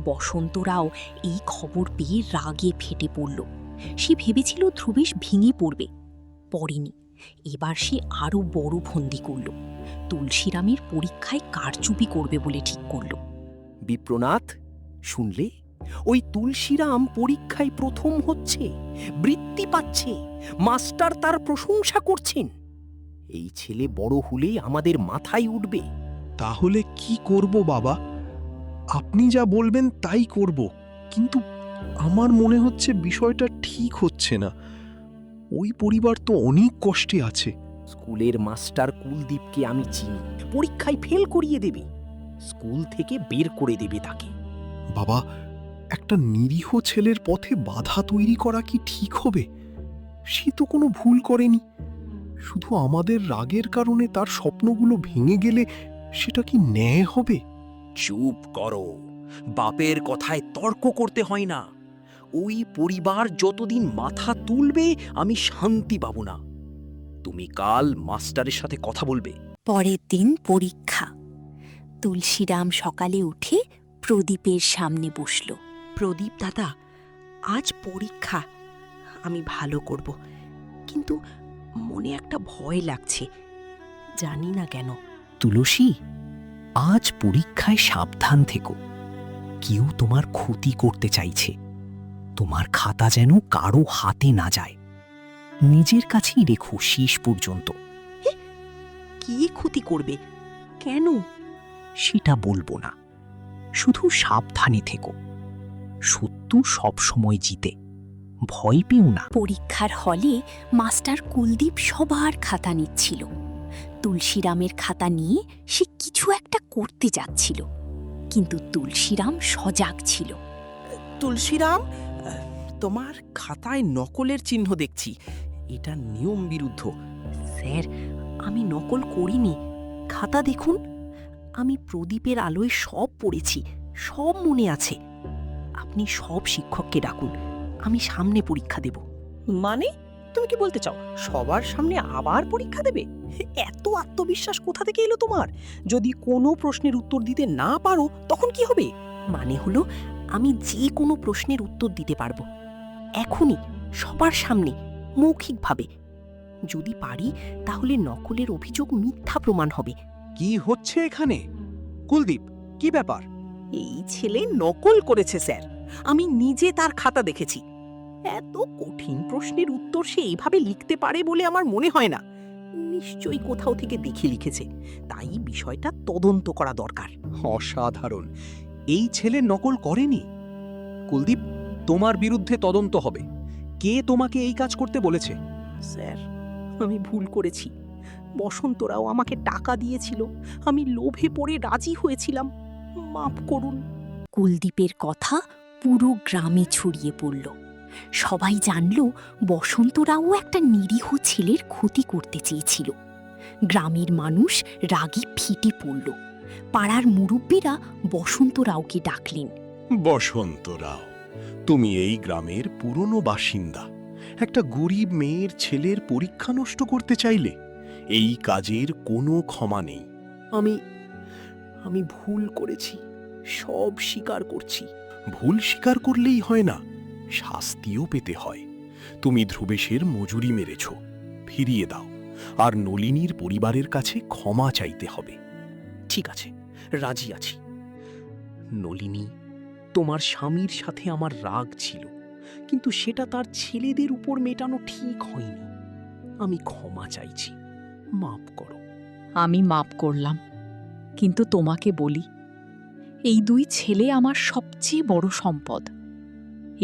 বসন্তরাও এই খবর পেয়ে রাগে ফেটে পড়ল। সে ভেবেছিল ধ্রুবেশ ভেঙে পড়বে, পড়েনি। এবার সে আরও বড় ফন্দি করল। তুলসীরামের পরীক্ষায় কারচুপি করবে বলে ঠিক করল। বিপ্রনাথ, শুনলে? ওই তুলসীরাম পরীক্ষায় প্রথম হচ্ছে, বৃত্তি পাচ্ছে, মাস্টার তার প্রশংসা করছেন। এই ছেলে বড় হলে আমাদের মাথায় উঠবে। তাহলে কি করব বাবা? আপনি যা বলবেন তাই করব, কিন্তু আমার মনে হচ্ছে বিষয়টা ঠিক হচ্ছে না। ওই পরিবার তো অনেক কষ্টে আছে। স্কুলের মাস্টার কুলদীপকে আমি চিনি। পরীক্ষায় ফেল করিয়ে দেবে, স্কুল থেকে বের করে দেবে তাকে। বাবা, একটা নিরীহ ছেলের পথে বাধা তৈরি করা কি ঠিক হবে? সে তো কোনো ভুল করেনি। শুধু আমাদের রাগের কারণে তার স্বপ্নগুলো ভেঙে গেলে সেটা কি ন্যায় হবে? চুপ করো, বাপের কথায় তর্ক করতে হয় না। ওই পরিবার যতদিন মাথা তুলবে আমি শান্তি পাব না। তুমি কাল মাস্টারের সাথে কথা বলবে। পরের দিন পরীক্ষা। তুলসীরাম সকালে উঠে প্রদীপের সামনে বসল। প্রদীপ দাদা, আজ পরীক্ষা, আমি ভালো করব, কিন্তু মনে একটা ভয় লাগছে, জানি না কেন। তুলসী, আজ পরীক্ষায় সাবধান থেকো। কেউ তোমার ক্ষতি করতে চাইছে। তোমার খাতা যেন কারো হাতে না যায়। নিজের কাছেই রেখো শেষ পর্যন্ত। কি ক্ষতি করবে? কেন? সেটা বলবো না, শুধু সাবধানে থেকো। সত্য সবসময় জিতে, ভয় পেও না। পরীক্ষার হলে মাস্টার কুলদীপ সবার খাতা নিচ্ছিল। তুলসীরামের খাতা নিয়ে সে কিছু একটা করতে যাচ্ছিল, কিন্তু তুলসীরাম সজাগ ছিল। তুলসীরাম, তোমার খাতায় নকলের চিহ্ন দেখছি, এটা নিয়ম বিরুদ্ধ। স্যার, আমি নকল করিনি, খাতা দেখুন। আমি প্রদীপের আলোয় সব পড়েছি, সব মনে আছে। আপনি সব শিক্ষককে ডাকুন, আমি সামনে পরীক্ষা দেব। মানে তুমি কি বলতে চাও সবার সামনে আবার পরীক্ষা দেবে? এত আত্মবিশ্বাস কোথা থেকে এলো তোমার? যদি কোনো প্রশ্নের উত্তর দিতে না পারো তখন কি হবে? মানে হলো আমি যে কোনো প্রশ্নের উত্তর দিতে পারবো, এখনই, সবার সামনে, মৌখিকভাবে। যদি পারি তাহলে নকলের অভিযোগ মিথ্যা প্রমাণ হবে। কি হচ্ছে এখানে? কুলদীপ, কি ব্যাপার? এই ছেলে নকল করেছে স্যার, আমি নিজে তার খাতা দেখেছি। এত কঠিন প্রশ্নের উত্তর সে এইভাবে লিখতে পারে বলে আমার মনে হয় না। নিশ্চয়ই কোথাও থেকে দেখে লিখেছে, তাই বিষয়টা তদন্ত করা দরকার। অসাধারণ, এই ছেলে নকল করেনি। কুলদীপ, তোমার বিরুদ্ধে তদন্ত হবে। কে তোমাকে এই কাজ করতে বলেছে? স্যার, আমি ভুল করেছি। বসন্তরাও আমাকে টাকা দিয়েছিল, আমি লোভে পড়ে রাজি হয়েছিলাম, মাফ করুন। কুলদীপের কথা পুরো গ্রামে ছড়িয়ে পড়ল। সবাই জানল বসন্তরাও একটা নিরীহ ছেলের ক্ষতি করতে চেয়েছিল। গ্রামের মানুষ রাগে ফেটে পড়ল। পাড়ার মুরব্বীরা বসন্তরাওকে ডাকলেন। বসন্তরাও, তুমি এই গ্রামের পুরনো বাসিন্দা। একটা গরিব মেয়ের ছেলের পরীক্ষা নষ্ট করতে চাইলে? এই কাজের কোনো ক্ষমা নেই। আমি ভুল করেছি, সব স্বীকার করছি। ভুল স্বীকার করলেই হয় না, শাস্তিও পেতে হয়। তুমি ধ্রুবেশের মজুরি মেরেছ, ফিরিয়ে দাও। আর নলিনীর পরিবারের কাছে ক্ষমা চাইতে হবে। ঠিক আছে, রাজি আছি। নলিনী, তোমার স্বামীর সাথে আমার রাগ ছিল, কিন্তু সেটা তার ছেলেদের উপর মেটানো ঠিক হয়নি। আমি ক্ষমা চাইছি, মাফ করো। আমি মাপ করলাম, কিন্তু তোমাকে বলি, এই দুই ছেলে আমার সবচেয়ে বড় সম্পদ।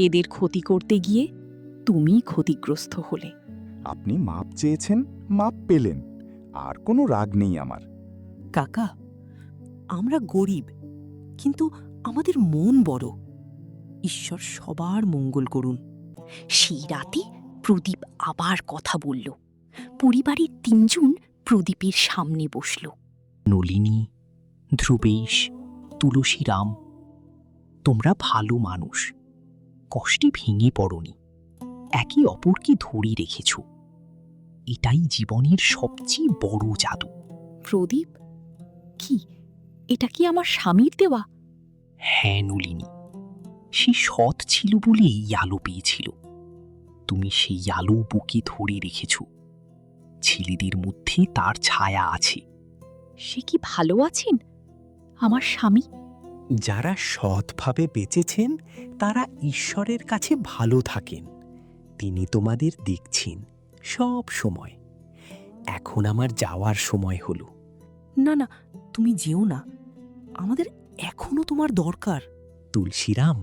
এদের ক্ষতি করতে গিয়ে তুমি ক্ষতিগ্রস্ত হলে। আপনি মাপ চেয়েছেন, মাপ পেলেন, আর কোনো রাগ নেই আমার। কাকা, আমরা গরিব, কিন্তু আমাদের মন বড়। ঈশ্বর সবার মঙ্গল করুন। সেই রাতে প্রদীপ আবার কথা বলল। পরিবারের তিনজন প্রদীপের সামনে বসল। নলিনী, ধ্রুবেশ, তুলসীরাম, তোমরা ভালো মানুষ, কষ্টে ভেঙে পড়নি, একে অপরকে ধরে রেখেছ। এটাই জীবনের সবচেয়ে বড় জাদু। প্রদীপ, কি এটা কি আমার স্বামীর দেওয়া? হ্যাঁ নলিনী, সে সৎ ছিল বলে এই আলো পেয়েছিল। তুমি সেই আলো বুকে ধরে রেখেছ। ছেলেদের মধ্যে তার ছায়া আছে। সে কি ভালো আছেন আমার স্বামী? যারা সৎভাবে বেঁচেছেন তারা ঈশ্বরের কাছে ভালো থাকেন। তিনি তোমাদের দেখছেন সব সময়। এখন আমার যাওয়ার সময় হলো। না না, তুমি যেও না, আমাদের এখনো তোমার দরকার। তুলসীরাম,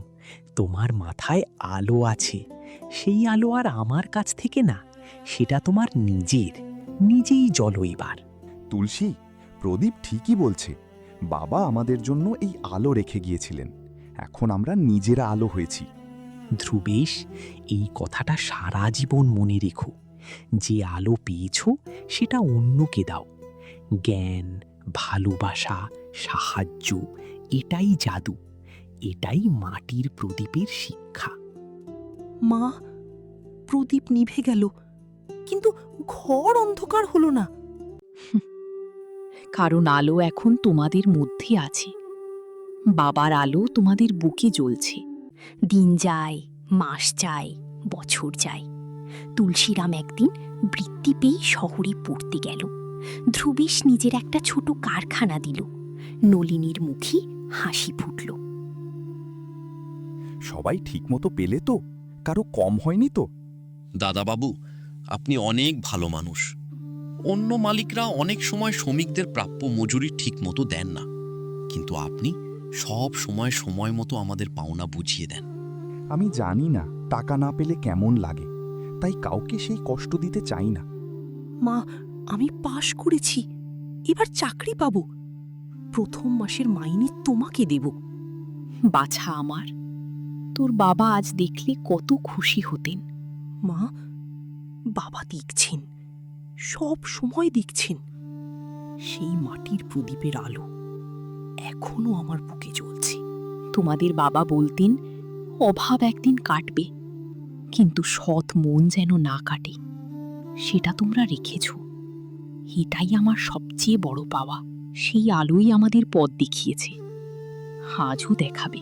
তোমার মাথায় আলো আছে। সেই আলো আর আমার কাছ থেকে না, সেটা তোমার নিজেই জ্বলো এবার। তুলসী, প্রদীপ ঠিকই বলছে। বাবা আমাদের জন্য এই আলো রেখে গিয়েছিলেন। এখন আমরা নিজেরা আলো হয়েছি। ধ্রুবেশ, এই কথাটা সারা জীবন মনে রেখো। যে আলো পেয়েছ সেটা অন্যকে দাও। জ্ঞান, ভালোবাসা, সাহায্য, এটাই জাদু। এটাই মাটির প্রদীপের শিক্ষা। মা, প্রদীপ নিভে গেল, কিন্তু ঘর অন্ধকার হলো না। কারণ আলো এখন তোমাদের মধ্যে আছে। বাবার আলো তোমাদের বুকে জ্বলছে। দিন যায়, মাস যায়, বছর যায়। তুলসীরাম একদিন বৃত্তি পেয়ে শহরে পড়তে গেল। ধ্রুবেশ নিজের একটা ছোট কারখানা দিল। নলিনীর মুখে হাসি ফুটল। সবাই ঠিকমতো পেলে তো? কারো কম হয়নি তো? দাদাবাবু, আপনি অনেক ভালো মানুষ। অন্য মালিকরা অনেক সময় শ্রমিকদের প্রাপ্য মজুরি ঠিক মতো দেন না, কিন্তু আপনি সব সময় মতো আমাদের পাওনা বুঝিয়ে দেন। আমি জানি না টাকা না পেলে কেমন লাগে, তাই কাউকে সেই কষ্ট দিতে চাই না। মা, আমি পাশ করেছি, এবার চাকরি পাবো। প্রথম মাসের মাইনে তোমাকে দেব। বাছা আমার, তোর বাবা আজ দেখলে কত খুশি হতেন। মা, বাবা দেখছেন, সব সময় দেখছেন। সেই মাটির প্রদীপের আলো এখনো আমার বুকে জ্বলছে। তোমাদের বাবা বলতেন অভাব একদিন কাটবে, কিন্তু সৎ মন যেন না কাটে। সেটা তোমরা রেখেছ। এটাই আমার সবচেয়ে বড় পাওয়া। সেই আলোই আমাদের পথ দেখিয়েছে, আজও দেখাবে।